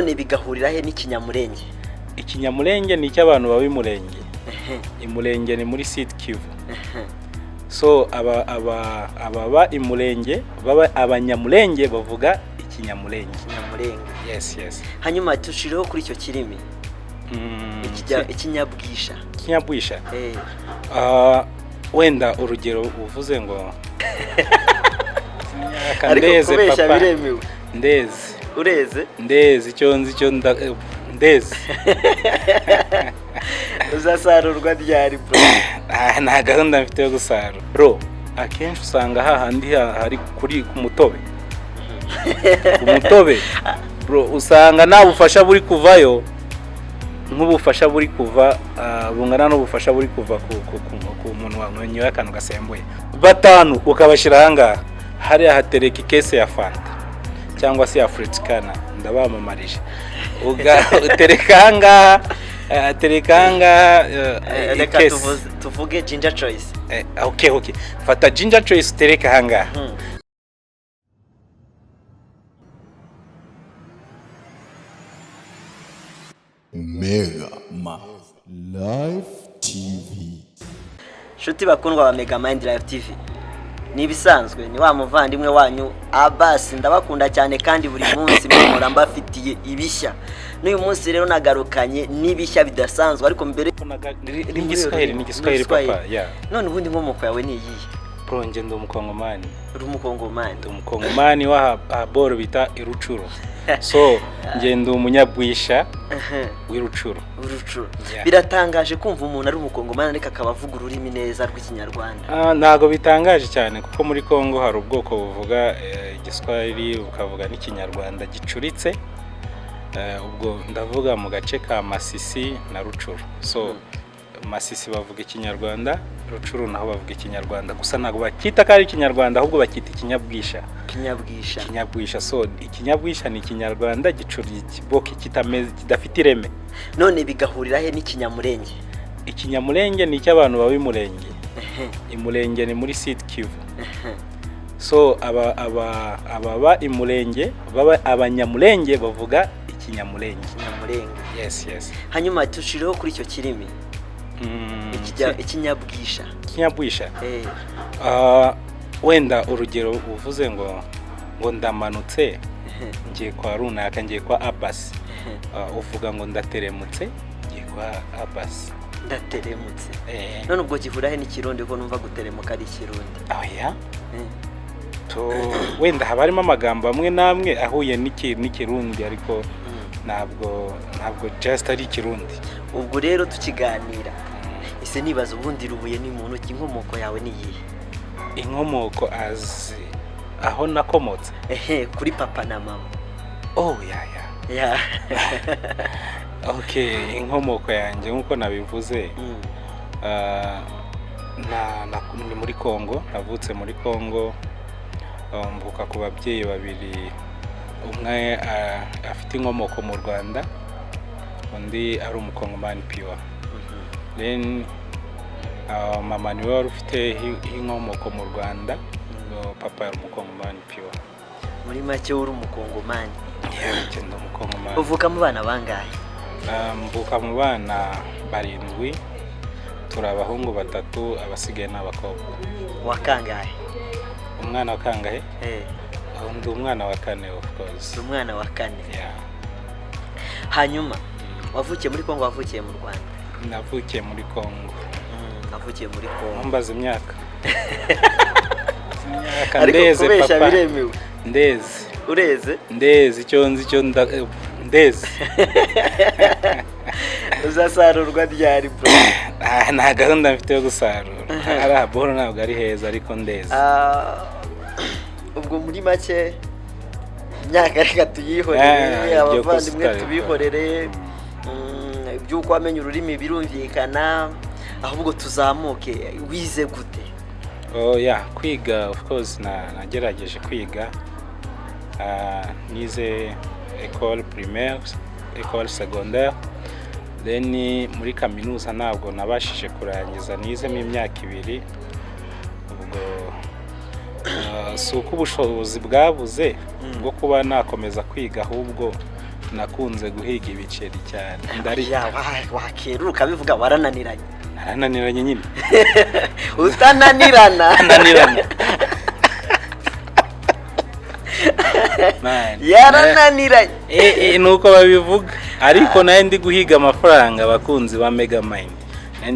none bigahurira he n'ikinyamurenge? Ikinyamurenge ni cy'abantu baba imurenge. Imurenge ni muri Sud Kivu. So aba imurenge baba abanyamurenge bavuga ikinyamurenge. Yes. Hanyuma tushireho kuri icyo kirimi. Ikinyabwisha. Ikinyabwisha. Wenda urugero uvuze ngo Kandeze papa. Biremewe. Ndeze. Ureze? Ndeze icyo ndeze. Uzasarurwa ryari bro? Nta gahunda mfite yo gusarura. Bro, akenshi usanga hahandi hari kuri ku mutobe. Umutobe. Bro, usanga nta bufasha buri kuvayo. Nk'ubufasha buri kuva bungana n'ubufasha buri kuva ku muntu wanyoye akantu gasembuye. Batanu ukabashira hanga. Hari hatereka ikese ya fanta cyangwa se ya fruitkana ndabamamarije. Utereka hanga reka tuvuge ginger choice. Okay. Fata ginger choice tereka hanga. Mega Live TV. Shuti bakundwa ba Mega Live TV. Nibisanzwe ni wa muvandimwe wanyu Abbas, ndabakunda cyane kandi buri munsi mpora mbafitiye ibishya. N'uyu munsi rero nagarukanye n'ibishya bidasanzwe ariko mbere n'igiswahili papa. None ubundi nkomoko yawe ni iyihe? Bro, nje ndo umukongomani. Uri umukongomani? Ndo umukongomani wa boro bita irucuro. So nje ndo umunyabwisha w'irucuro. Biratangaje kumva umuntu ari umukongomani ariko akaba avuga ururimi neza rw'ikinyarwanda. Ntago bitangaje cyane kuko muri Kongo hari ubwoko buvuga igiswahili bukavuga n'ikinyarwanda gicuritse. Ubwo ndavuga mu gace ka Masisi na Rucuro. So Masisi bavuga ikinyarwanda, Rucuro naho bavuga ikinyarwanda. Gusa ntago bakita kari ikinyarwanda ahubwo bakita ikinyabwisha. Ikinyabwisha. So ikinyabwisha ni ikinyarwanda gicuriye kiboke kitameze kidafite ireme. None bigahurira he n'ikinyamurenge? Ikinyamurenge ni cy'abantu baba imurenge. Imurenge ni muri Sud Kivu. So aba imurenge baba abanyamurenge bavuga ikinyamurenge. Yes. Hanyuma tushireho kuri icyo kirimi. Ikinyabwisha. Wenda urugero uvuze ngo ndamanutse ngiye kwa runaka, ngiye kwa Abbas. Uvuga ngo ndateremutse ngiye kwa Abbas. Ndateremutse. None ubwo gihura he n'ikirundi ko numva guteremuka ari ikirundi? Oya. Wenda habarimo amagambo amwe namwe ahuye n'ikirundi ariko ntabwo just ari ikirundi. Ubwo rero tukiganira ise nibaza ubundi rubuye ni muntu inkomoko yawe ni yihe? Inkomoko aho nakomotse kuri papa na mama. Yeah. Okay, inkomoko yanjye nkuko nabivuze ni muri Kongo. Navutse muri Kongo, mvuka ku babyeyi babiri. Umwe afite inkomoko mu Rwanda, undi ari umukongomani pure. Then mama niwe wari ufite inkomoko mu Rwanda, papa yari umukongomani pure. Muri make uri umukongomani? Yeah, ndo umukongomani. Uvuka mu bana bangahe? Mvuka mu bana 7, turi abahungu 3, abasigaye n'abakobwa. Wakangahe? Umwana wakangahe? Ndi umwana wa 4 of course. Umwana wa 4. Yeah. Hanyuma wavukiye muri Kongo, wavukiye mu Rwanda? Navukiye muri Kongo. Navukiye muri Kongo. Mbaza imyaka. Ndeze papa. Biremewe. Ndeze. Ureze? Ndeze icyo ndeze. Uzasarurwa ryari bro? Nta gahunda mfite yo gusarura. Ari boro ntabwo ari heza ariko ndeze. Ubwo muri make imyaka reka tuyihorere, abavandimwe tubihorere. Byuko wamenye ururimi birumvikana, ahubwo tuzamuke. Wize gute? Kwiga of course nagerageje kwiga. Nize école primaire, école secondaire. Then muri kaminuza ntabwo nabashije kurangiza, nizemo imyaka 2. Ubwo suko ubushobozi bwabuze bwo kuba nakomeza kwiga, ahubwo nakunze guhiga ibiceri cyane ndarya wakeruka bivuga warananiranye arananiranye nyine utananirana yarananiranye nuko babivuga ariko naye ndi guhiga amafaranga abakunzi ba Megamind naye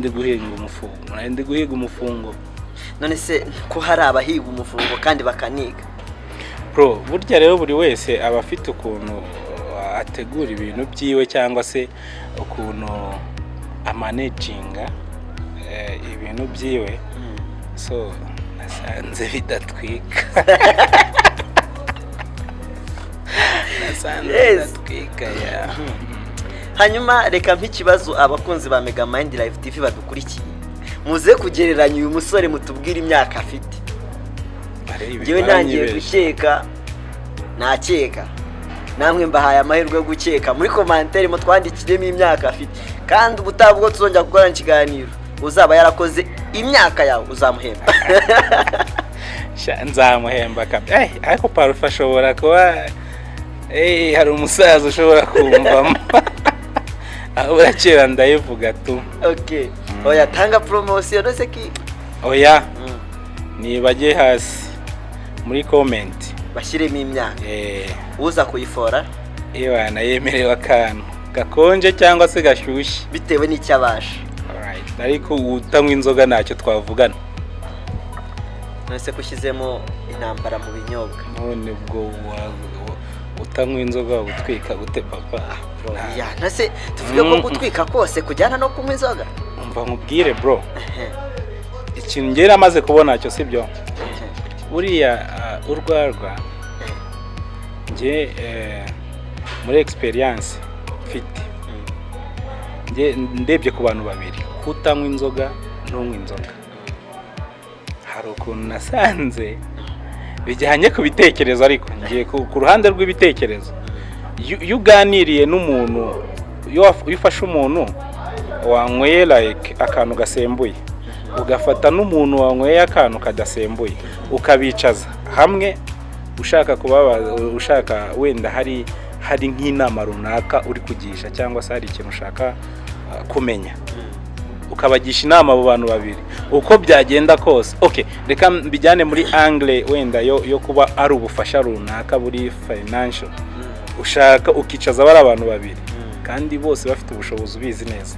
ndi guhiga umufungo none se ko hari abahiga umufungo kandi bakaniga bro burya rero buri wese aba afite ukuntu ategura ibintu byiwe cyangwa se ukuntu amanaginga ibintu byiwe so nasanze bidatwika hanyuma reka nk'ikibazo abakunzi ba Megamind Live TV badukurikiye muze kugereranya uyu musore mutubwira imyaka afite njyewe ntangiye gukeka nakeka namwe mbahaye amahirwe yo gukeka muri commentaire mutwandikiremo imyaka afite kandi ubutabwo tuzongera gukora ikiganiro uzaba yarakoze imyaka yawe uzamuhemba nzamuhemba ariko parufa ashobora kuba hari umusaza ushobora kumvamo aho urakera ndayivuga tu okay oya tanga promotion nose ki oya nibajye hasi muri comment bashyiremo imyaka uza kuyifora bana yemerewe akantu gakonje cyangwa se gashyushye bitewe n'icyo abasha alright ariko utanywa inzoga ntacyo twavugana nose kushyizemo intambara mu binyobwa none ubwo utanywa inzoga gutwika gute papa ya nose tuvuge ko gutwika kose kujyana no kunywa inzoga umva nkubwire bro ikintu ngera amaze kubona cyo sibyo buriya urwarwa nge muri experience mfite nge ndebye ku bantu babiri kutanywa inzoga n'unywa inzoga hari ukuntu nasanze bijyanye ku bitekerezo ariko ngiye ku ruhande rw'ibitekerezo iyo uganiriye n'umuntu iyo ufashe umuntu wanyweye like akantu gasembuye ugafata n'umuntu wanyweye akantu kadasembuye ukabicaza hamwe ushaka kubabaza ushaka wenda hari nk'inama runaka uri kugisha cyangwa se hari ikintu ushaka kumenya ukabagisha inama abo bantu babiri uko byagenda kose okay reka mbijyane muri angle wenda yo kuba ari ubufasha runaka buri financial ushaka ukicaza bari abantu babiri kandi bose bafite ubushobozi ubizi neza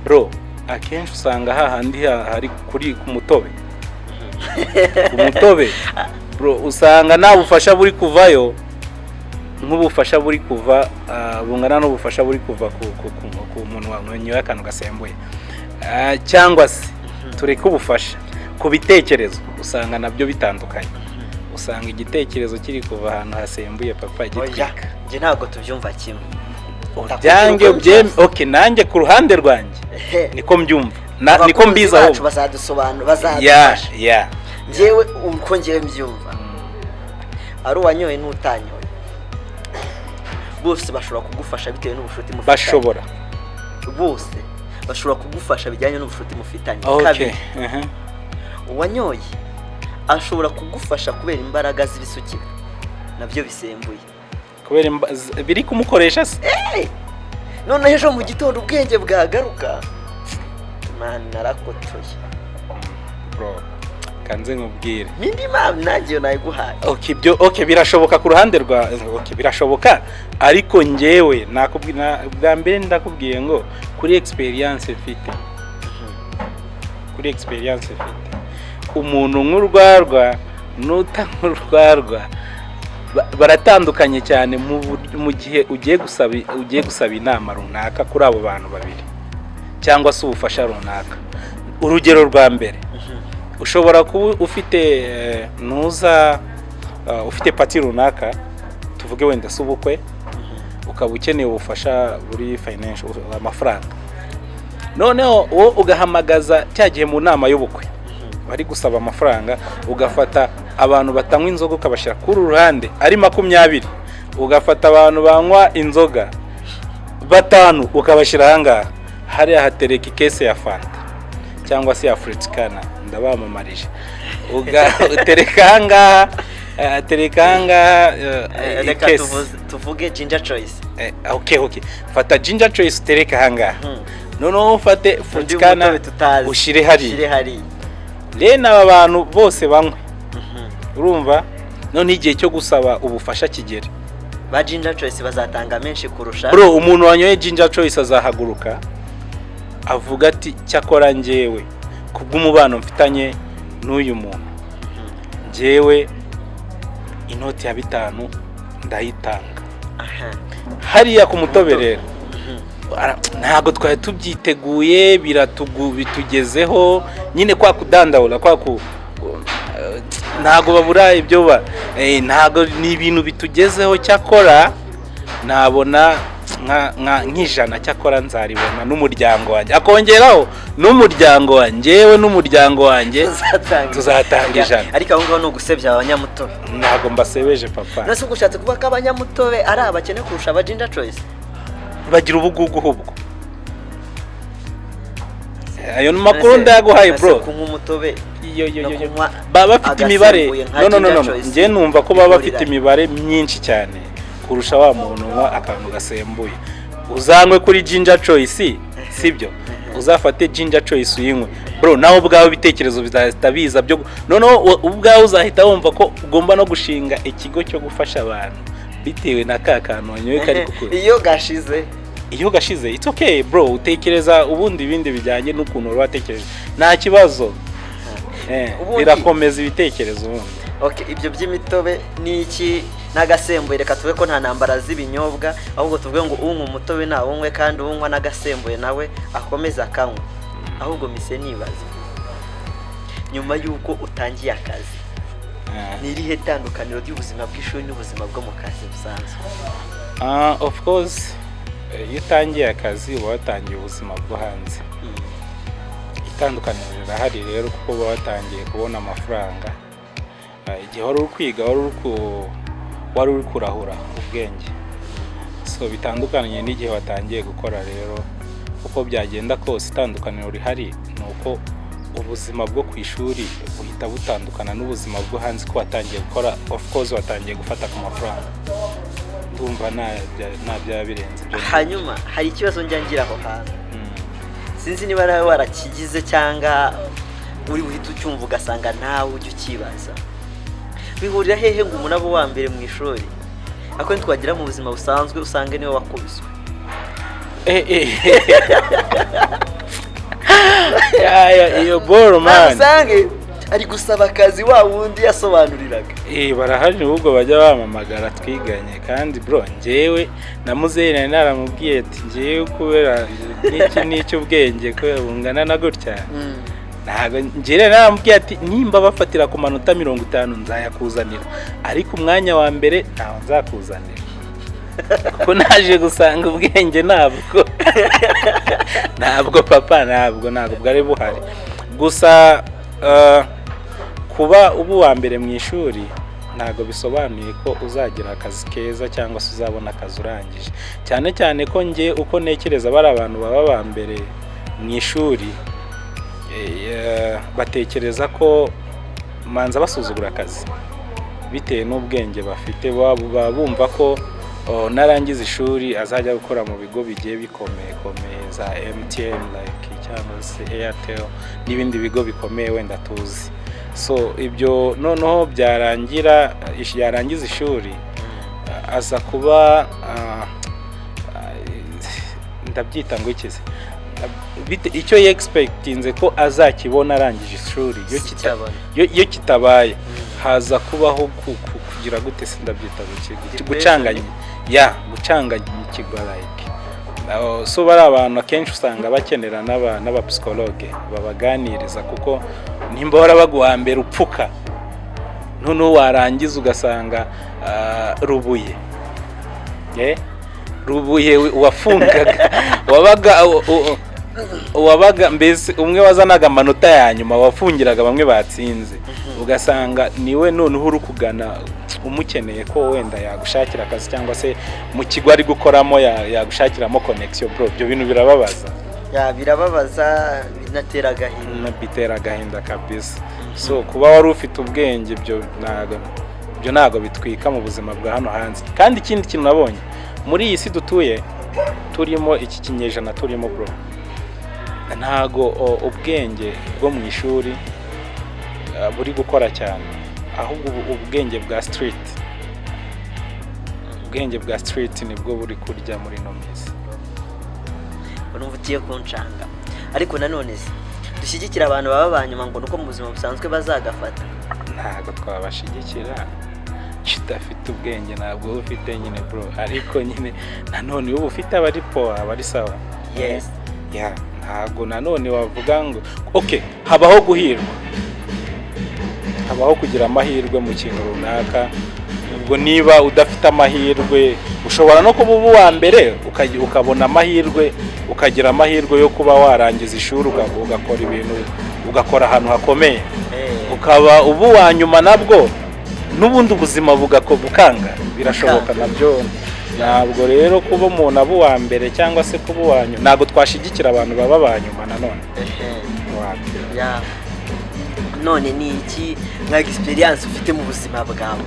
bro akenshi usanga hahandi hari kuri ku mutobe bro usanga nta bufasha buri kuvayo nk'ubufasha buri kuva bungana n'ubufasha buri kuva ku muntu wanyweye akantu gasembuye cyangwa se tureke ubufasha ku bitekerezo usanga nabyo bitandukanye usanga igitekerezo kiri kuva ahantu hasembuye papa gitwika nje ntabwo tubyumva kimwe okay nanjye ku ruhande rwanjye niko mbyumva niko mbiza aho bazadusobanura bazadufasha njyewe uko ngiye mbyumva ari uwanyoye n'utanyoye bose bashobora kugufasha bitewe n'ubushuti mufitanye bose bashobora kugufasha bijyanye n'ubushuti mufitanye kabiri uwanyoye ashobora kugufasha kubera imbaraga z'ibisukika nabyo bisembuye kubera biri kumukoresha se none ejo mu gitondo ubwenge bwagaruka man narakotoye bro kanze nkubwire nindi mpamvu nanjye nayiguhaye okay birashoboka ku ruhande rwa birashoboka ariko njyewe bwa mbere ndakubwiye ngo kuri experience mfite umuntu nk'urwarwa n'utamurwarwa baratandukanye cyane mu gihe ugiye gusaba inama runaka kuri abo bantu babiri cyangwa se ubufasha runaka urugero rwa mbere ushobora kuba ufite ufite pati runaka tuvuge wenda se ubukwe ukaba ukeneye ubufasha buri financial amafaranga noneho wowe ugahamagaza cya gihe mu nama y'ubukwe bari gusaba amafaranga ugafata abantu batanywa inzoga ukabashyira kuri ruhande ari 20 ugafata abantu banywa inzoga 5 ukabashyira ahangaha hariya hatereka ikese ya fanta cyangwa se ya fruitkana ndabamamarije utereka ahangaha terekanga reka tuvuge ginger choice. Okay fata ginger choice tereka hanga noneho ufate frutikana ushire hari rena aba bantu bose bamwe urumva none igihe cyo gusaba ubufasha kigere ba ginger choice bazatanga menshi kurusha bro umuntu wanyoye ginger choice azahaguruka avuga ati cyakora njyewe kubw'umubano mfitanye n'uyu muntu njyewe inoti ya 5 ndayitanga hariya ku mutobe rero ntago twari tubyiteguye bitugezeho nyine kwa kudandawura kwa ntago babura ibyo ntago ni ibintu bitugezeho cyakora nabona nk'ijana cyakora nzaribona n'umuryango wanjye akongeraho n'umuryango wanjye yewe n'umuryango wanjye tuzatanga ijana ariko aho ngaho no gusebya abanyamutobe ntago mbasebeje papa nase ugushatse kuvuga ko abanyamutobe ari abakene kurusha aba ginger choice bagira ubugugu hubwo ayo makuru ndaguhaye bro kunywa umutobe baba bafite imibare no nje numva ko baba bafite imibare myinshi cyane kurusha wa muntu akantu gasembuye uzangwe kuri ginger choice sibyo uzafate ginger choice uyinywe bro naho ubwawe bitekerezo bizahita byo noneho ubwawe uzahita wumva ko ugomba no gushinga ikigo cyo gufasha abantu bitewe na kantu wanyoye kari kukuri iyo gashize it's okay bro utekereza ubundi ibindi bijyanye n'ukuntu watekereje nta kibazo birakomeza ibitekerezo ubundi okay ibyo by'imitobe ni iki n'agasembuye reka tuve ko nta ntambara z'ibinyobwa ahubwo tuvuge ngo unywa umutobe na unywe kandi unywa n'agasembuye nawe akomeza akanywa ahubwo mise nibaza nyuma yuko utangiye akazi ni irihe tandukaniro ry'ubuzima bw'ishuri n'ubuzima bwo mu kazi busanzwe of course iyo utangiye akazi uba watangiye ubuzima bwo hanze itandukaniro rirahari rero kuko uba watangiye kubona amafaranga igihe wari uri kwiga wari uri kurahura ubwenge so bitandukanye n'igihe watangiye gukora rero uko byagenda kose itandukaniro rihari ni uko ubuzima bwo ku ishuri buhita butandukana n'ubuzima bwo hanze ko watangiye gukora of course watangiye gufata ku mafaranga ndumva nta byabirenze hanyuma hari ikibazo njyangira aho hantu sinzi niba nawe warakigize cyangwa uri buhita ucyumva ugasanga nawe ujya ukibaza bihurira hehe ngo umuntu abo wa mbere mu ishuri ako ntitwagira mu buzima busanzwe usange niwe wakubiswe iyo boro man usange ari gusaba akazi wa wundi yasobanuriraga barahari ubwo bajya bamamagara twiganye kandi bro njyewe namuzeye naramubwiye ati njyewe kubera n'iki ubwenge ko bungana na gutya ntago njyewe naramubwiye ati nimba bafatira ku manota 50 nzayakuzanira ariko umwanya wa mbere ntaho nzakuzanira kuko naje gusanga ubwenge ntabwo papa ntabwo bwari buhari gusa kuba ubu wa mbere mu ishuri ntago bisobanuye ko uzagira akazi keza cyangwa se uzabona akazi urangije cyane cyane ko nge uko nekereza bari abantu baba ba mbere mu ishuri batekereza ko manza basuzugura akazi bitewe n'ubwenge bafite bumva ko narangiza ishuri azajya gukora mu bigo bigiye bikomeye za MTN like cyangwa se Airtel n'ibindi bigo bikomeye wenda tuzi so ibyo noneho yarangiza ishuri aza kuba ndabyita ngo ikize icyo expectinze ko azakibona arangije ishuri iyo kitabaye haza kubaho kugira gute sindabyita gucanganya like so bari abantu akenshi usanga bakenera n'abapsikologe babaganiriza kuko nimbora baguha mbere upfuka noneho warangiza ugasanga rubuye wafungaga wabaga mbese umwe wazanaga amanota ya nyuma wafungiraga bamwe batsinze ugasanga niwe noneho uri kugana umukeneye ko wenda yagushakira akazi cyangwa se mu kigo ari gukoramo yagushakiramo connection bro ibyo bintu birababaza birababaza bitera agahinda kabisa so kuba wari ufite ubwenge byo ibyo ntago bitwika mu buzima bwa hano hanze. Kandi ikindi kintu nabonye muri iyi si dutuye turimo iki kinyejana turimo bro, ntago ubwenge bwo mu ishuri buri gukora cyane, ahubwo ubwenge bwa street, ubwenge bwa street nibwo buri kurya muri no minsi. Urumva utiye kunshanga, ariko nanone dushyigikira abantu baba banyuma ngo nuko mu buzima busanzwe bazagafata. Ntago twabashigikira udafite ubwenge, ntabwo ufite nyine bro, ariko nyine nanone uba ufite abari po abari sawa. Yes. Yeah, ntago nanone wavuga ngo okay, habaho guhirwa, habaho kugira amahirwe mu kintu runaka. Ubwo niba udafite amahirwe ushobora no kuba uwa mbere ukabona amahirwe, ukagira amahirwe yo kuba warangiza ishuri ugakora ibintu, ugakora ahantu hakomeye, ukaba ubu wa nyuma nabwo n'ubundi ubuzima bukanga, birashoboka nabyo. Ntabwo rero kuba umuntu aba uwa mbere cyangwa se kuba uwa nyuma, ntabwo twashigikira abantu baba ba nyuma nanone. None ni iki nka experience ufite mu buzima bwawe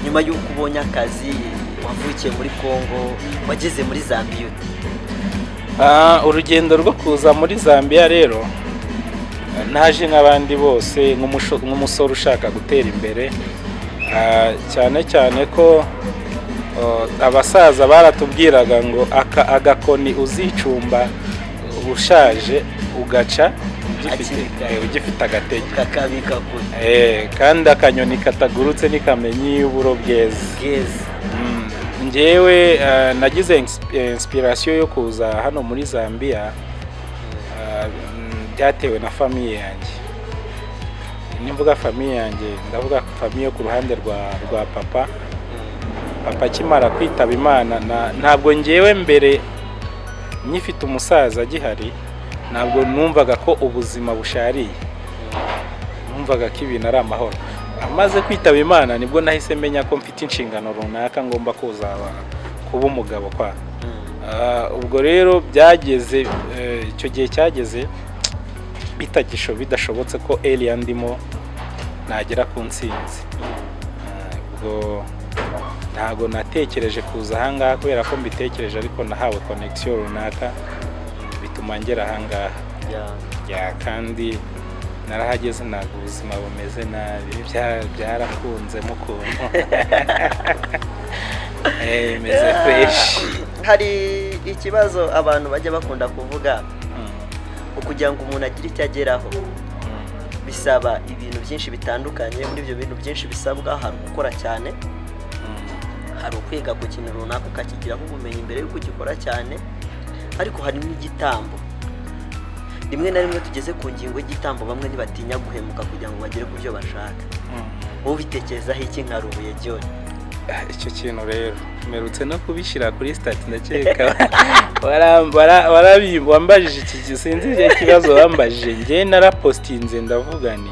nyuma y'uko ubonye akazi, wavukiye muri Congo, wageze muri Zambia? Urugendo rwo kuza muri Zambia rero naje nk'abandi bose nk'umusore ushaka gutera imbere, cyane cyane ko abasaza baratubwiraga ngo agakoni uzicumba ushaje ugaca ugifite agatege, kakabika kure. kandi akanyoni katagurutse nikamenya uburo bweze. Njyewe nagize inspiration yo kuza hano muri Zambia, byatewe na famille yanjye. Nimvuga famille yanjye ndavuga famille yo ku ruhande rwa papa. Papa kimara kwitaba Imana, ntabwo njyewe mbere nyifite umusaza gihari, ntabwo numvaga ko ubuzima bushariye, numvaga ko ibintu ari amahoro. Amaze kwitaba Imana nibwo nahise menya ko mfite inshingano runaka ngomba kuzaba kuba umugabo kwa. Ubwo rero byageze icyo gihe cyageze bidashobotse ko alien ndimo nagera ku ntsinzi. Ubwo ntago natekereje kuza ahangaha kubera ko mbitekereje, ariko nahawe connection runaka bituma ngera ahangaha. Kandi narahageze ntabwo ubuzima bumeze nabi, byarakunze mukuntu. Meze fresh. Hari ikibazo abantu bajya bakunda kuvuga, ukugira ngo umuntu agire icyo ageraho bisaba ibintu byinshi bitandukanye. Muri ibyo bintu byinshi bisabwa hari gukora cyane, hari ukwiga ku kintu runaka ukakigiraho ubumenyi mbere y'uko ugikora cyane, ariko hari n'igitambo. Rimwe na rimwe tugeze ku ngingo y'igitambo, bamwe ntibatinya guhemuka kugira ngo bagere ku byo bashaka. Wowe bitekerezaho iki nka Rubuye John? Icyo kintu rero merutse no kubishyira kuri stat, ndakeka wambajije iki, sinzi ikibazo wambajije. Njye narapostinze ndavuga ni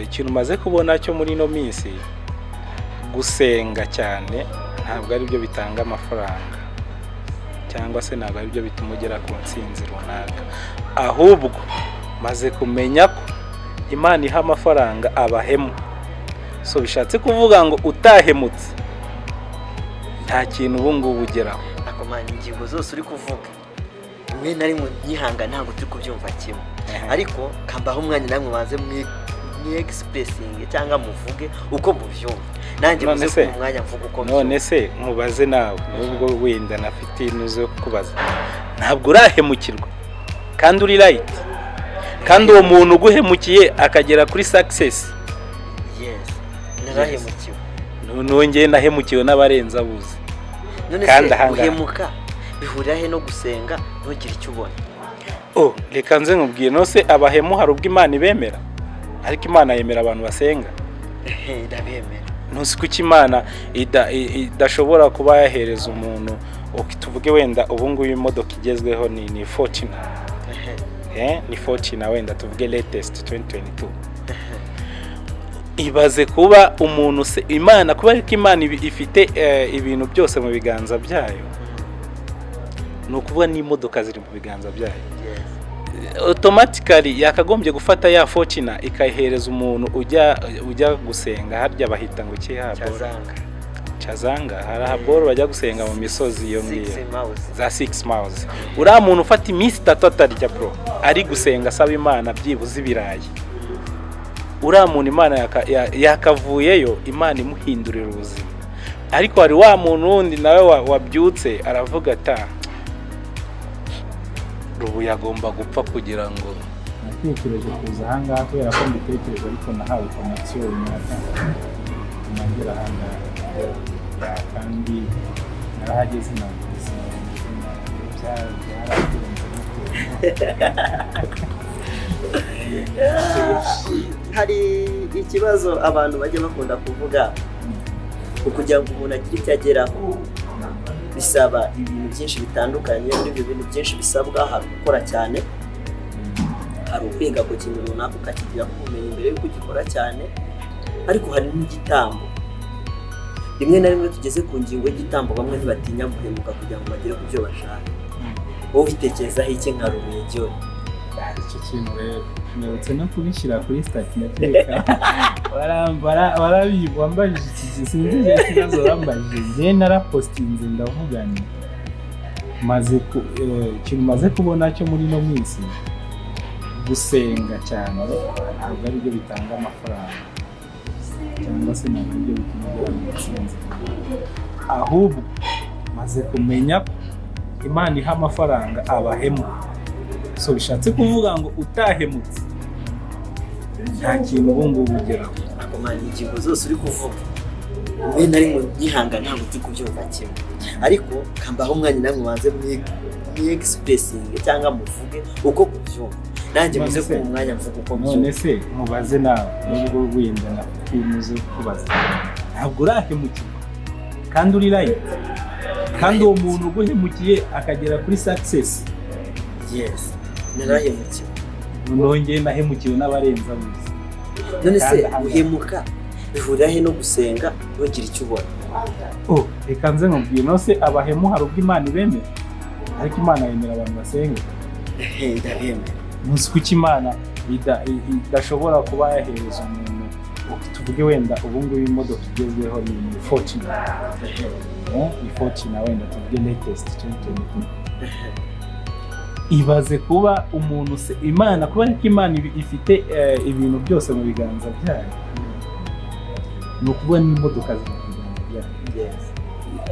ikintu maze kubona cyo muri no minsi, gusenga cyane ntabwo ari byo bitanga amafaranga, cyangwa se ntabwo ari byo bituma ugera ku ntsinzi runaka. Ahubwo maze kumenya ko Imana iha amafaranga abahemu. So bishatse kuvuga ngo utahemutse nta kintu ubu ngubu ugeraho. Akomana ingingo zose uri kuvuga rimwe na rimwe nyihanga ntabwo turi kubyumva kimwe, ariko kambaho umwanya namwe baze ni expressing cyangwa muvuge uko muvyumva, nanjye muze ku mwanya mvuga uko muvyumva. None se mubaze nawe, nubwo wenda nafite inuzo kubaza, ntabwo urahemukirwa kandi uri right, kandi uwo muntu uguhemukiye akagera kuri success. Yes, narahemukiwe. Nongeye nahemukiwe n'abarenza buze. Kandi guhemuka bihurira he no gusenga ntugire icyo ubona? Reka nze nkubwiye, no se abahemu hari ubwo Imana ibemera, ariko Imana yemera abantu basenga. Ndabemera. Ntuzi ko Imana idashobora kuba yahereza umuntu, tuvuge wenda ubu ngubu imodoka igezweho ni 14. Ni 14 wenda tuvuge latest 2022. Ibaze kuba umuntu se Imana, kuba ariko Imana ifite ibintu byose mu biganza byayo, no kuvuga n'imodoka ziri mu biganza byayo. automatically yakagombye gufata ya fortune ikayihereza umuntu ujya gusenga harya bahita ngo iki Chazanga hari haboro bajya gusenga mu misozi iyo ngiyo za 6 miles uriya muntu ufata iminsi 3 atarya bro ari gusenga asaba Imana byibuze ibirayi uriya muntu Imana yakavuyeyo Imana imuhindurira ubuzima ariko hari wa muntu wundi nawe wabyutse aravuga ata rubu yagomba gupfa kugira ngo natekereje kuza ahangaha kubera ko mbitekereje ariko nahawe connection nyaka nagera ahangaha kandi narahageze hari ikibazo abantu bajya bakunda kuvuga kugira ngo umuntu agire icyo ageraho bisaba ibintu byinshi bitandukanye muri ibyo bintu byinshi bisabwa hari gukora cyane hari ukwiga ku kintu runaka ukakigira ubumenyi mbere y'uko ugikora cyane ariko hari n'igitambo rimwe na rimwe tugeze ku ngingo y'igitambo bamwe ntibatinya guhemuka kugira ngo bagere ku byo bashaka wowe ubitekerezaho iki nka rubuye John icyo kintu rero nibutse no kubishyira kuri statistika wambajije iki sinzi ikibazo wambajije njye narapostinze ndavuga nti ikintu maze kubona cyo muri no minsi gusenga cyane ntabwo ari byo bitanga amafaranga cyangwa se ntabwo ari byo bituma ugera mu ntsinzi ahubwo maze kumenya Imana iha amafaranga abahemu so bishatse kuvuga ngo utahemutse nta kintu ubu ngubu ugeraho akomanya ingingo zose uri kuvuga mbe nari mu gihanga ntabwo turi kubyumva kimwe ariko kambaho umwanya namwe banze mu expressing cyangwa muvuge uko kubyumva nanjye muze ku mwanya mvuga uko byumva none se mubaze nawe nubwo wenda nakuze kubaza ntabwo urahemukirwa kandi uri right kandi uwo muntu uguhemukiye akagera kuri success yes narahemukiwe nongeye nahemukiwe n'abarenza bose none se guhemuka bihurira he no gusenga wogira icyo ubona reka nze nkubwire no se abahemu hari ubwo Imana ibemera ariko Imana yemera abantu basenga ndabemera muzi kuki Imana idashobora kuba yahereza umuntu tuvuge wenda ubu ngubu imodoka igezweho ni fortune wenda tuvuge latest 2020 ibaze kuba umuntu se Imana kuba ariko Imana ifite ibintu byose mu biganza byayo no kubona imodoka ziri mu biganza byayo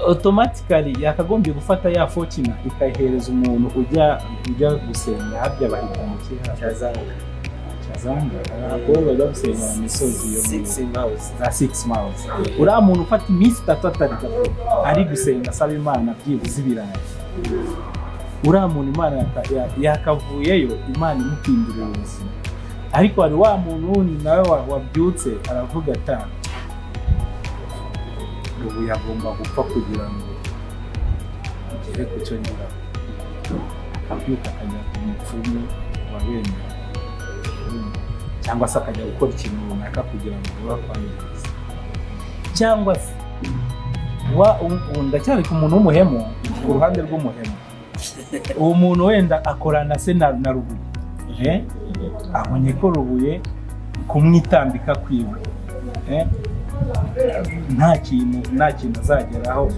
automatically yakagombye gufata ya fortune ikayihereza umuntu ujya gusenga harya bahita mu Chazanga abakobwa bajya gusenga mu misozi yo 6 miles uriya muntu ufata iminsi 3 atarya ari gusenga asaba Imana byibuze ibirayi uriya muntu Imana yakavuyeyo Imana imuhindurira ubuzima ariko hari wa muntu wundi nawe wabyutse aravuga ata ubu yagomba gupfa kugira ngo ugere ku cyo ngiraho akabyuka akajya ku mupfumu wa bene cyangwa se akajya gukora ikintu runaka kugira ngo bakwandurize cyangwa se ndacyari ku muntu w'umuhemu ku ruhande rw'umuhemu uwo muntu wenda akorana se na rubuye abonye ko rubuye kumwitambika kwiwe nta kintu azageraho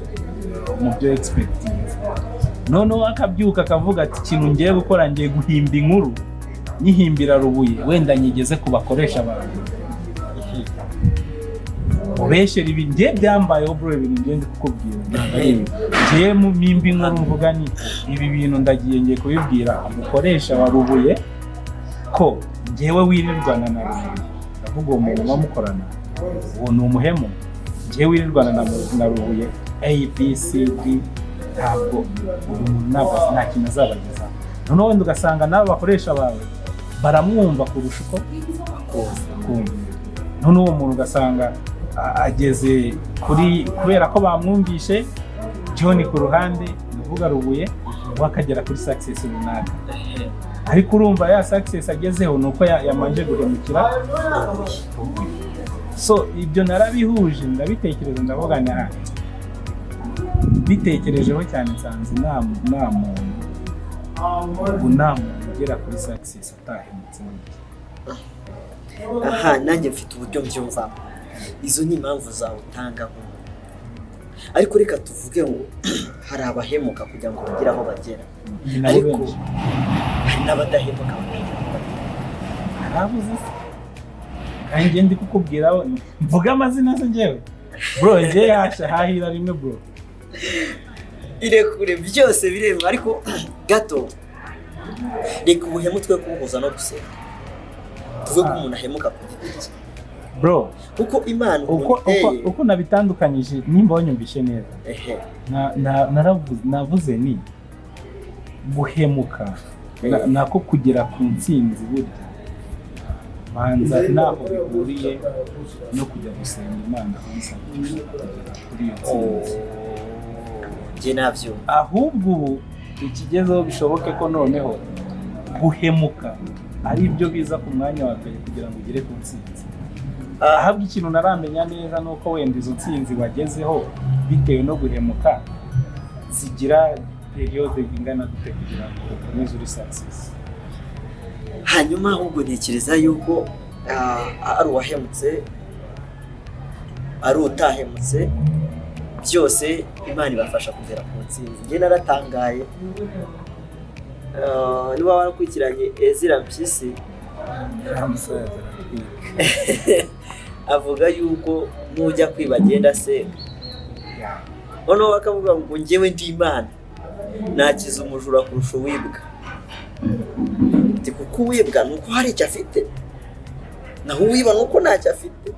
mu byo expecting noneho akabyuka akavuga ati ikintu ngiye gukora ngiye guhimba inkuru nyihimbira rubuye wenda nyigeze ku bakoresha abantu ubeshyera ibi ngiye byambayeho bro ibintu ngende kukubwira ngiye mu mpimba inkuru mvuga ni ibi bintu ngiye kubibwira umukoresha wa rubuye ko ngewe wirirwana na rubuye ndavuga uwo muntu bamukorana uwo ni umuhemu ngewe wirirwana na rubuye ABCD ntabwo uyu muntu nta kintu azabageza noneho wenda ugasanga n'abo bakoresha bawe baramwumva kurusha uko kumva noneho uwo muntu ugasanga ageze kubera ko bamwumvishe John ku ruhande ndavuga rubuye wakagera kuri success runaka ariko urumva ya success agezeho nuko yamanje guhemukira so ibyo narabihuje ndabitekereza ndavuga bitekerejeho cyane nsanze nta muntu unama ugera kuri success atahemutse aha nanjye mfite uburyo mbyumva izo ni impamvu zawe utanga ariko reka tuvuge ngo hari abahemuka kugira ngo bagire aho bagera ariko hari n'abadahemuka ntabuze kandi ndi kukubwira mvuga amazina se njyewe bro njye yasha hahira rimwe bro irekure byose birema ariko gato reka ubuhemu twe kubuhuza no gusenga tuvuge ko umuntu ahemuka ku giti cye bro kuko Imana uko nabitandukanyije nimba wanyumvishe neza navuze ni guhemuka nako kugera ku ntsinzi burya manza naho bihuriye no kujya gusenga Imana kuri iyo ntsinzi njye nabyo ahubwo ikigezeho bishoboke ko noneho guhemuka ari byo biza ku mwanya wa mbere kugira ngo ugere ku ntsinzi ahabwa ikintu naramenya neza nuko wenda izo ntsinzi wagezeho bitewe no guhemuka zigira periode ingana gute kugira ngo ukomeze uri success. Hanyuma ahubwo ntekereza yuko ari uwahemutse ari utahemutse byose Imana ibafasha kugera ku ntsinzi. Njye naratangaye niba warakurikiranye Ezira Mpyisi avuga yuko nujya kwiba agenda asenga, noneho bakavuga ngo njyewe ndi Imana nakiza umujura kurusha uwibwa. Kuko uwibwa nuko hari icyo afite, naho uwiba nuko ntacyo afite.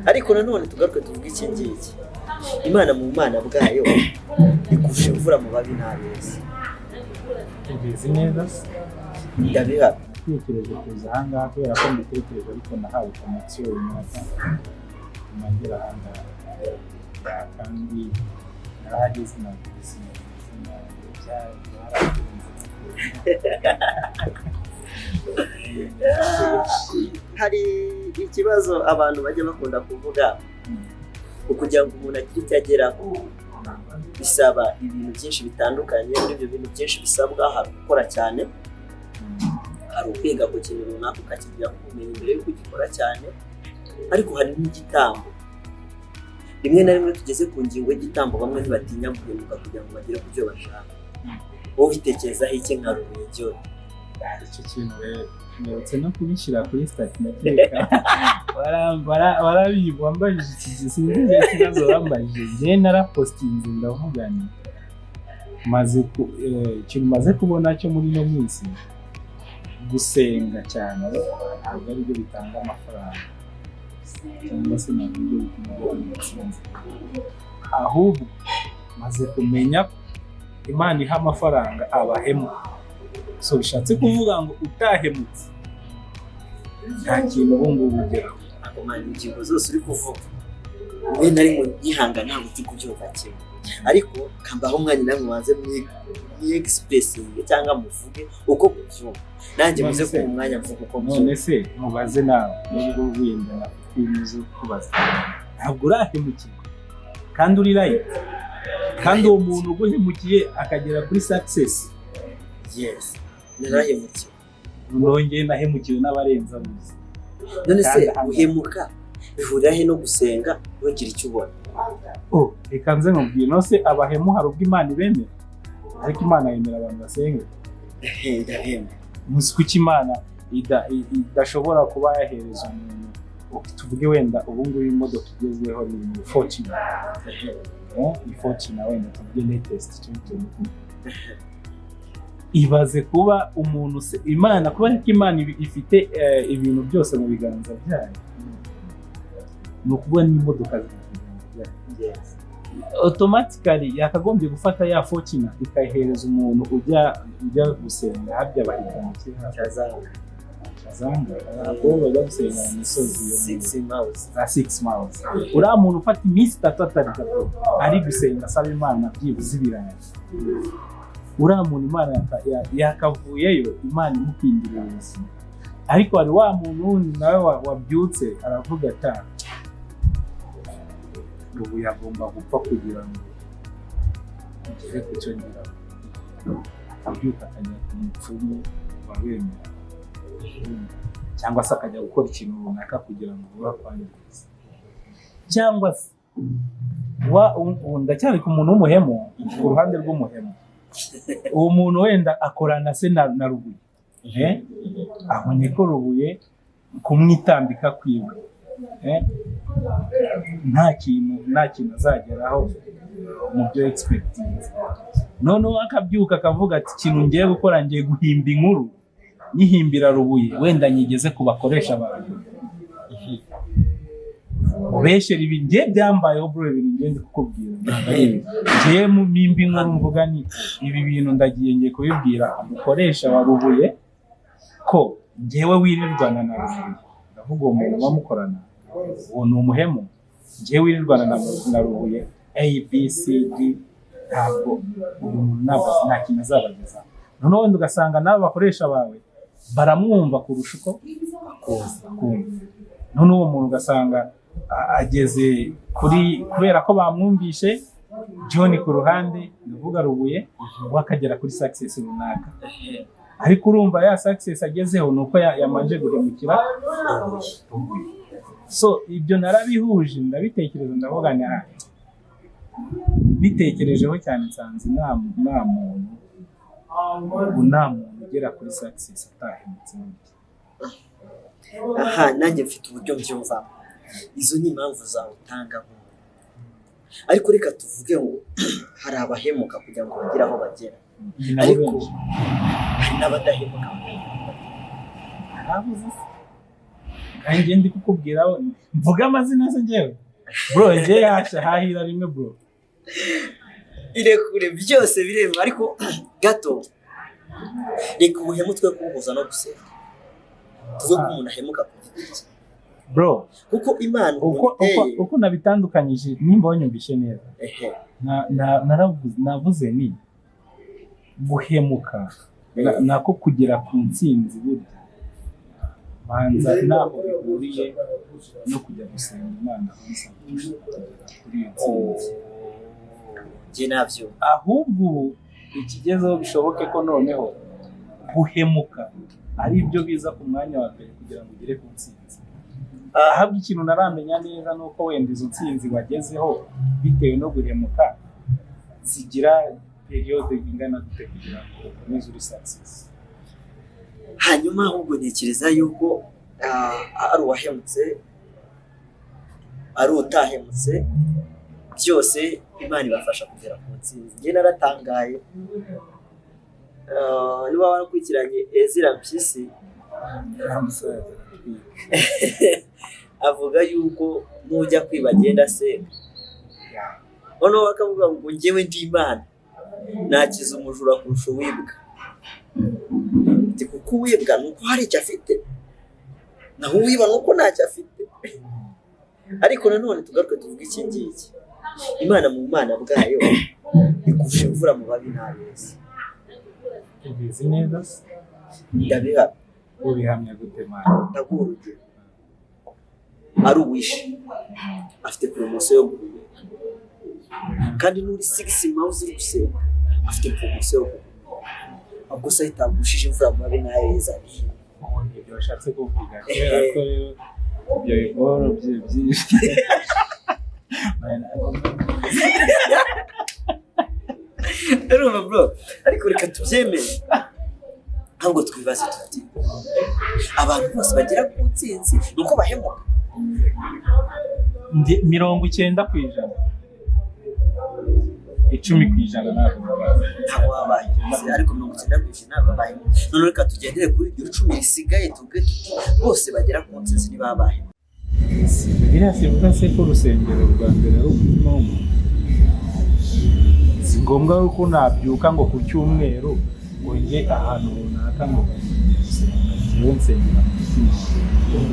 Ariko nanone tugaruke tuvuge iki ngiki, Imana mu Mana bwayo ikusha imvura mu babi n'abeza. Ubizi neza ndabiha kwitekereje kuza ahangaha kubera ko mbitekereje ariko nahawe komisiyo runaka magera ahangaha kandi narahageze na buzima hari ikibazo abantu bajya bakunda kuvuga kugira ngo umuntu agire icyo ageraho bisaba ibintu byinshi bitandukanye. Muri ibyo bintu byinshi bisabwa hari gukora cyane, hari ukwiga ku kintu runaka ukakigira ubumenyi mbere yo kugikora cyane, ariko hari n'igitambo. Rimwe na rimwe tugeze ku ngingo y'igitambo bamwe ntibatinya guhinduka kugira ngo bagere ku byo bashaka. Wowe ubitekerezaho iki nka Rubengera? Icyo kintu rero nibutse no kubishyira kuri statistika wambajije iki sinzi ikibazo wambajije. Njye narapostinze ndavuga nti ikintu maze kubona cyo muri ino minsi gusenga cyane ntabwo ari byo bitanga amafaranga cyangwa se ntabwo byo bituma intsinzi, ahubwo maze kumenya Imana iha amafaranga abahemu. So bishatse kuvuga ngo utahemutse nta kintu ubu ngubu ugeraho. Akomanya ingingo zose uri kuvuga we nari mu gihanga ntabwo uzi kubyumva kimwe, ariko kambaho umwanya namwe wanze mu expressing cyangwa muvuge uko kubyumva, nanjye muze ku mwanya mvuga uko byumva. None se mubaze nawe nubwo wenda nakwimizo kubaza ntabwo urahemukirwa kandi uri right, kandi uwo muntu uguhemukiye akagera kuri success. Yes, narahemukiwe. Nongeye nahemukiwe n'abarenza muzi. None se uhemuka bihurira he no gusenga wongera icyo ubona? Reka nze nkubwire, no se abahemu hari ubwo Imana ibemera, ariko Imana yemera abantu basenga. Ndabemera. Muzi ko Imana idashobora kuba yahereza umuntu, tuvuge wenda ubu ngubu imodoka igezweho ni Fortune. Fortune wenda tuvuge latest 2020. Ibaze kuba umuntu Imana kuba ariko Imana ifite ibintu byose mu biganza byayo, ni ukuvuga n'imodoka automatically yakagombye gufata ya Fortune ikayihereza umuntu ujya gusenga harya bahita mu kihaza Zanga abo bajya gusenga mu misozi yo 6 miles. Uriya muntu ufata iminsi 3 ari gusenga asaba Imana byibuze ibiranga, uriya muntu Imana yakavuyeyo Imana imukindira ubuzima. Ariko hari wa muntu wundi nawe wabyutse aravuga ati ubu yagomba gupfa kugira ngo ugere ku cyo ngira. akabyuka akajya ku mupfumu wabemera cyangwa se akajya gukora ikintu runaka kugira ngo bakwangize cyangwa se ndacyari ku muntu w'umuhemu ku ruhande rw'umuhemu uwo muntu wenda akorana se na rubuye abonye ko rubuye kumwitambika kwiwe nta kintu azageraho mu byo expectinze noneho akabyuka akavuga ati ikintu ngiye gukora ngiye guhimba inkuru nyihimbira rubuye wenda nyigeze ku bakoresha abantu ubeshyera ibintu ngiye byambayeho bro ibintu ngende kukubwira ngiye mu mimbi inkuru mvuga ni ibi bintu ndagiye ngiye kubibwira umukoresha wa rubuye ko ngewe wirirwana na rubuye ndavuga uwo muntu bamukorana uwo ni umuhemu ngewe wirirwana na rubuye ABCD ntabwo uyu muntu nta kintu azabageza noneho wenda ugasanga n'abo bakoresha bawe baramwumva kurusha uko kumva noneho uwo muntu ugasanga ageze kubera ko bamwumvishe John ku ruhande ndavuga rubuye wakagera kuri success runaka ariko urumva ya success agezeho nuko yamanje guhemukira so ibyo narabihuje ndabitekereza ndavuga bitekerejeho cyane nsanze nta muntu ugera kuri success atahemutse aha nanjye mfite uburyo mbyumva izo ni impamvu zawe utanga ariko reka tuvuge ngo hari abahemuka kugira ngo bagire aho bagera ariko hari n'abadahemuka kandi ndi kukubwira mvuga amazina se njyewe bro njye yasha hahira rimwe bro irekure byose birema ariko gato reka ubuhemu twe kubuhuza no gusenga tuvuge ko umuntu ahemuka ku giti cye bro kuko Imana uko nabitandukanyije nimba wanyumvishe neza navuze ni guhemuka nako kugera ku ntsinzi burya banza naho bihuriye no kujya gusenga Imana kuri iyo ntsinzi njye nabyo ahubwo ikigezeho bishoboke ko noneho guhemuka ari byo biza ku mwanya wa mbere kugira ngo ugere ku ntsinzi ahabwa ikintu naramenya neza nuko wenda izo ntsinzi wagezeho bitewe no guhemuka zigira periode ingana gute kugira ngo ukomeze uri success hanyuma ahubwo ntekereza yuko ari uwahemutse ari utahemutse byose Imana ibafasha kugera ku ntsinzi njye naratangaye niba warakurikiranye Ezira Mpyisi avuga yuko nujya kwiba agenda asenga noneho bakavuga ngo njyewe ndi Imana nakiza umujura kurusha uwibwa kuko uwibwa nuko hari icyo afite naho uwiba nuko ntacyo afite ariko nanone tugaruke tuvuga iki ngiki Imana mu Mana bwayo ikurusha imvura mu babi n'abeza ubizi neza ndabiha ubihamya gute Mana ndaguha urugero ari uwishe afite poromosiyo yo guhumeka kandi n'uri 6 months uri gusenga afite poromosiyo yo guhumeka ubwo se itagushije imvura mu babi n'abeza ibyo washatse kuvuga kubera ko ibyo bigoro byinshi urumva bro ariko reka tubyemere ntabwo twibaze tuti abantu bose bagera ku ntsinzi nuko bahemuka 90%, 10% ntabwo babaye ariko 90% babaye none reka tugendere kuri iryo 10 risigaye tuvuge tuti bose bagera ku ntsinzi nibabaye biriya sivuga se ko urusengero rwa mbere ari umutima w'umuntu si ngombwa ko nabyuka ngo ku cyumweru ngo njye ahantu runaka ngo nsengera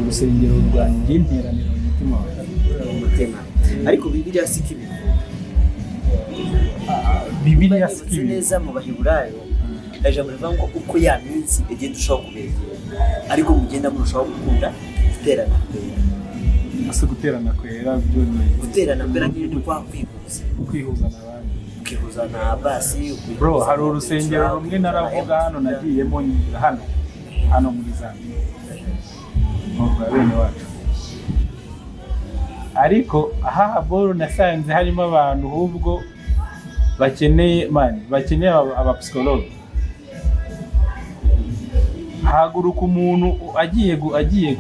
urusengero rwanjye nteranira umutima umutima ariko Bibiliya si kibi Bibiliya si kibi neza mu Baheburayo ijambo rivuga ngo uko ya minsi igenda urushaho kubegera ariko mugenda murushaho gukunda guterana guterana kwera byo ni guterana mbere ni kwa kwihuza n'abandi ukihuza na Abbas. Bro, hari urusengero rumwe naravuga hano nagiyemo hano muri Zambia mu bene wacu, ariko aha boro nasanze harimo abantu ahubwo bakeneye abapsikologe. Haguruka umuntu agiye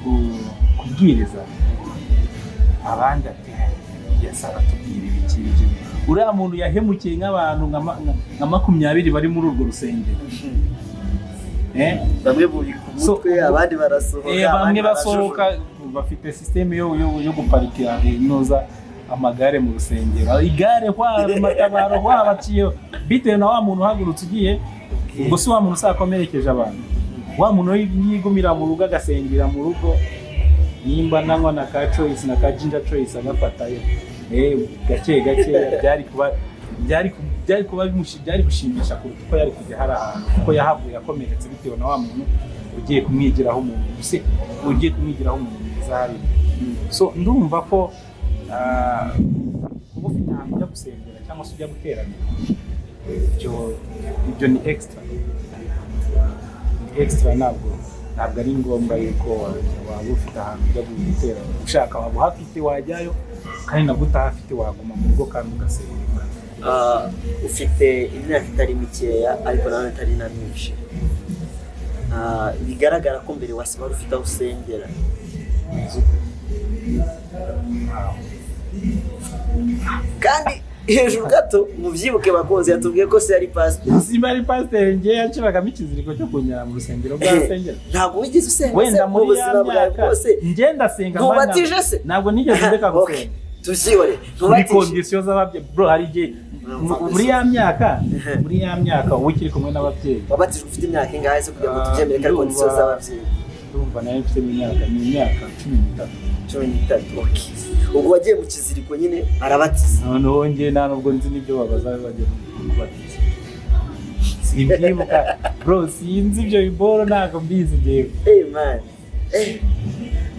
kubwiriza abandi ati yasaba tubwire ibikije, uriya muntu yahemukiye nk'abantu nka 20 bari muri urwo rusengero. Bamwe buri ku mutwe abandi barasohoka, bamwe basohoka bafite systeme yo guparika inoza amagare mu rusengero, igare kwara matabaro kwabaciye bitewe na wa muntu uhagurutse ugiye, ubwo si wa muntu usakomerekeje abantu, wa muntu yigumira mu rugo agasengera mu rugo, nimba nanywa na ka choice na ka ginger choice agafatayo gake byari gushimisha kuko yari kujya hari ahantu kuko yahavuye yakomeretse bitewe na wa muntu ugiye kumwigiraho umuntu mwiza hari. So ndumva ko kuba ufite ahantu ujya gusengera cyangwa se ujya guteranira, ibyo ni extra ntabwo ari ngombwa yuko waba ufite ahantu ujya guteranira. Ushaka waba uhafite wajyayo, kandi nabwo utahafite waguma mu rugo kandi ugasengera. Ufite imyaka itari mikeya ariko nawe atari na myinshi, bigaragara ko mbere wari ufite aho usengera. Kandi hejuru gato muvyibuke bakoze yatubwiye ko se yari pastor. Simba ari pastor ngiye yacibagamo ikiziriko cyo kunyara mu rusengero bw'asengera. Ntabwo wigeze usenga wenda muri buzima bwawe bwose. Ngiye ndasenga mana. Ntubatije se? Ntabwo nigeze ndeka gusenga. Tuziore. Muri condition z'ababye bro, hari igihe muri ya myaka ukiri kumwe n'ababyeyi. Wabatije ufite imyaka ingahe zo kugira ngo tubyemere ko ari condition z'ababyeyi? Ndumva nayo mfite imyaka 13. Okay. Ubwo wagiye mu kiziriko nyine arabatiza. Noneho ngiye nta nubwo nzi n'ibyo babaza bagiye kubatiza. Simbibuka bro, sinzi ibyo biboro ntabwo mbizi ngewe. Man.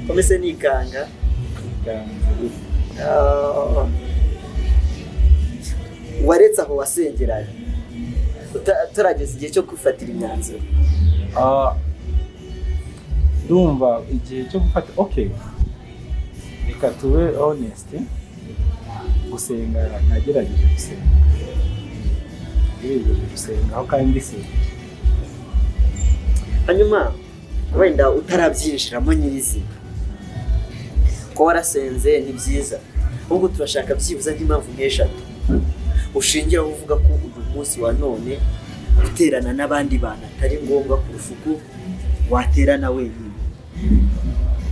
Komese nikanga. Waretse aho wasengeraye turageze igihe cyo kwifatira imyanzuro. Ndumva igihe cyo gufata okay, reka tube honest, gusenga nagerageje gusenga aho kandi se hanyuma wenda utarabyinjiramo nyirizina ko warasenze ni byiza, ahubwo turashaka byibuza nk'impamvu nk'eshatu ushingira uvuga ko uyu munsi wa none guterana n'abandi bantu atari ngombwa kurusha uko waterana wenyine.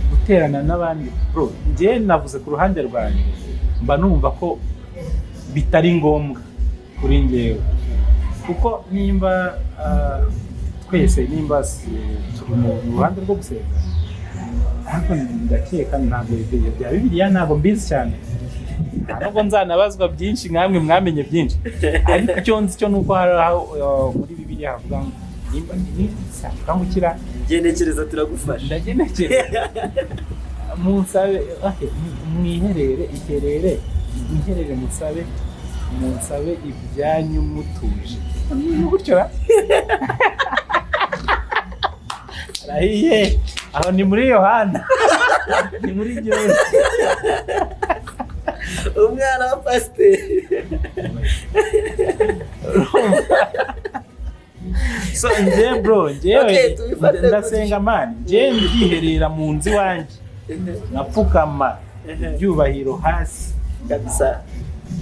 Guterana n'abandi bro, njye navuze ku ruhande rwanjye mba numva ko bitari ngombwa kuri njyewe, kuko nimba twese turi mu ruhande rwo gusenga, ariko ndakeka ntabwo bya Bibiliya ntabwo mbizi cyane, ntabwo nzanabazwa byinshi nkamwe mwamenye byinshi, ariko icyo nzi cyo nuko hari muri Bibiliya havuga ngo nimba ukira genekereza turagufasha. Ndagenekereza munsabe mwiherere munsabe ibyanyu mutuje gutyo arahiye aho ni muri Yohana ni muri Gute umwana wa pasiteri. So njye bro, njyewe ndasenga mani, njye ndiherera mu nzu iwanjye napfukama ibyubahiro hasi kabisa,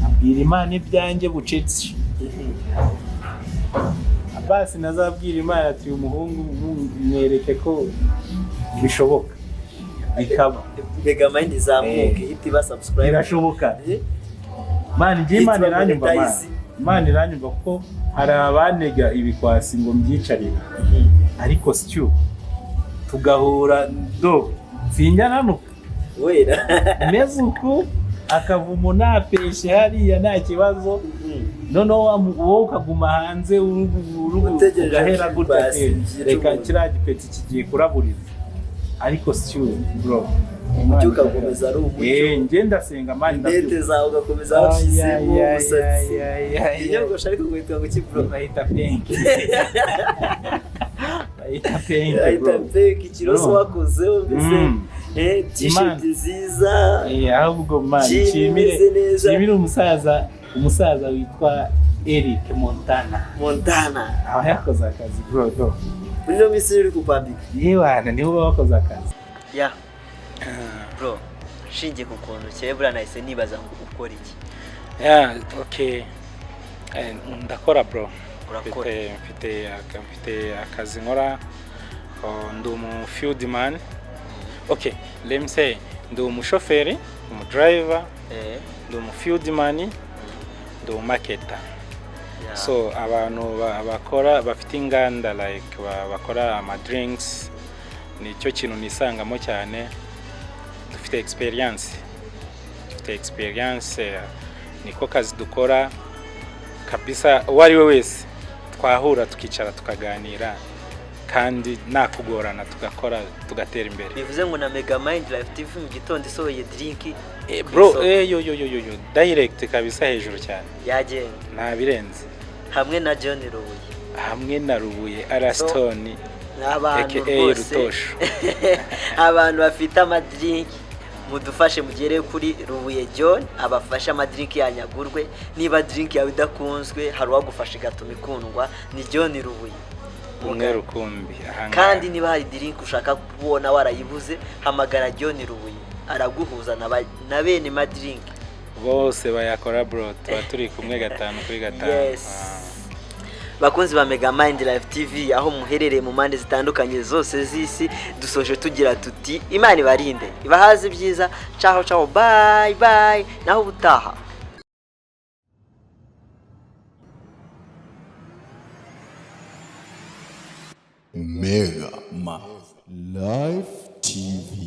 abwira Imana ibyanjye bucece. Abbas nazabwira Imana ati umuhungu mwereke ko bishoboka bikaba mbega mind zamuke hiti ba subscribe birashoboka. Mani njye Imana iranyumva ko hari abanega ibikwasi ngo mbyicarire, ariko sityo tugahura sinjya nanuka wera mezuku akavumo napeshe hariya nta kibazo, noneho wowe ukaguma hanze ugahera gutya, reka kiriya gipeti kigiye kuraburiza ariko still bro umucyo ugakomeza ari umucyo njye ndasenga mani ndete zawe ugakomeza washyizemo umusatsi inyogosho ariko guhita ngo kibro bahita pink bahita pink ikiroso wakozeho mbese t-shirt nziza ahubwo mani nshimire umusaza witwa Eric Montana aho yakoze akazi bro Uno misi uri kupambika yewana niho bakoze akazi bro shingiye ku kuntu cyebura nahise nibaza ngo ukora iki okay ndakora bro urakora mfite akazi nkora ndi umu field man okay let me say ndi umushoferi driver ndi umu field man ndi umu marketer so abantu bakora bafite inganda like bakora ama drinks nicyo kintu nisangamo cyane dufite experience niko kazi dukora kabisa wari we wese twahura tukicara tukaganira kandi nakugorana tugakora tugatera imbere bivuze ngo na Mega Mind Live TV mu gitondo isohoye drink bro yo direct kabisa hejuru cyane yagenda nta birenze hamwe na John Rubuye hamwe na Rubuye Arastoni n'abantu bose abantu bafite amadrink mudufashe mugere kuri Rubuye John abafasha amadrink yanyagurwe niba drink yawe idakunzwe hari wagufasha gatuma ikundwa ni John Rubuye umwe rukumbi kandi niba hari drink ushaka kubona warayibuze hamagara John Rubuye araguhuza na bene madrink bose bayakora bro tuba turi kumwe 5 kuri 5 bakunzi ba Mega Mind Live TV aho muherereye mu mande zitandukanye zose z'isi dusoje tugira tuti Imana ibarinde ibahaze byiza ciao bye naho ubutaha Mega Live TV